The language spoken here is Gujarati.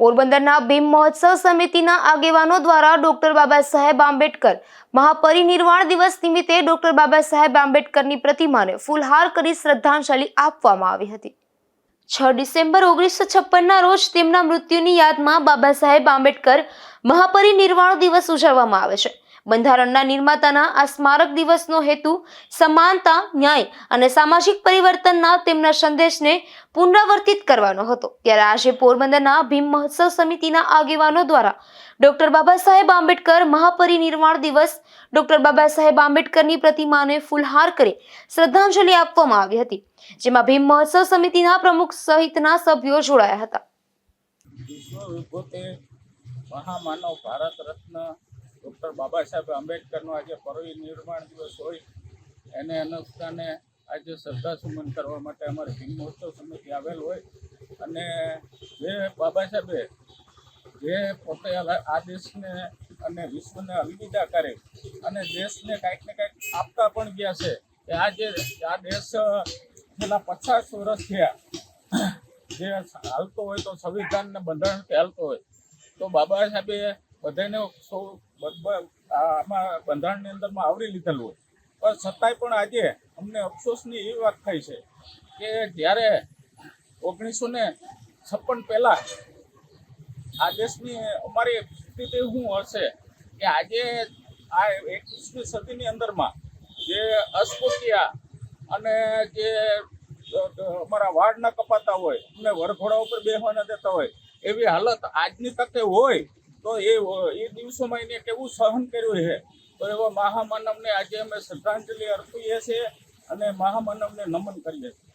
પોરબંદરના ભીમ મહોત્સવ સમિતિના આગેવાનો દ્વારા ડોક્ટર બાબા સાહેબ આંબેડકર મહાપરિનિર્વાણ દિવસ નિમિત્તે ડોક્ટર બાબા સાહેબ આંબેડકરની પ્રતિમાને ફૂલહાર કરી શ્રદ્ધાંજલિ આપવામાં આવી હતી। 6 ડિસેમ્બર 1956ના રોજ તેમના મૃત્યુની યાદમાં બાબા સાહેબ આંબેડકર મહાપરિનિર્વાણ દિવસ ઉજવવામાં આવે છે। બંધારણના નિર્માતાના આ સ્મારક દિવસનો હેતુ સમાનતા, ન્યાય અને સામાજિક પરિવર્તનના તેમના સંદેશને પુનરાવર્તિત કરવાનો હતો। ત્યારે આજે પોરબંદરના ભીમ મહોત્સવ સમિતિના આગેવાનો દ્વારા ડોક્ટર બાબા સાહેબ આંબેડકર મહાપરિનિર્વાણ દિવસ ડોક્ટર બાબા સાહેબ આંબેડકરની પ્રતિમાને ફૂલહાર કરી શ્રદ્ધાંજલિ આપવામાં આવી હતી, જેમાં ભીમ મહોત્સવ સમિતિના પ્રમુખ સહિતના સભ્યો જોડાયા હતા। વિશ્વ વિભૂતિ મહામાનવ ભારત રત્ન ડૉક્ટર બાબા સાહેબ આંબેડકરનો આજે પરિનિર્વાણ દિવસ હોય એને અનુષ્ઠાને આજે શ્રદ્ધાસુમન કરવા માટે અમારી ભીમ મહોત્સવ સમિતિ આવેલ હોય અને જે બાબા સાહેબે જે પોતે આ દેશને અને વિશ્વને અલવિદા કરે અને દેશને કાંઈક ને કાંઈક આપતા પણ ગયા છે કે આજે આ દેશ છેલ્લા 50 વર્ષ થયા જે હાલતો હોય તો સંવિધાનને બંધારણથી હાલતો હોય તો બાબા સાહેબે બધાને આમાં બંધારણની અંદરમાં આવરી લીધેલું હોય, પણ છતાંય પણ આજે અમને અફસોસની એ વાત થઈ છે કે જ્યારે 1956 પહેલાં આ દેશની અમારી સ્થિતિ શું હશે કે આજે આ 21મી સદીની અંદરમાં જે અસ્પૃશ્યતા અને જે અમારા વાળ ન કપાતા હોય, અમને વરઘોડા ઉપર બેસવા ન દેતા હોય એવી હાલત આજની તકે હોય તો એ દિવસોમાં એને કેવું સહન કર્યું છે, તો એવા મહામાનવને આજે અમે શ્રદ્ધાંજલિ અર્પીએ છીએ અને મહામાનવને નમન કરીએ છીએ।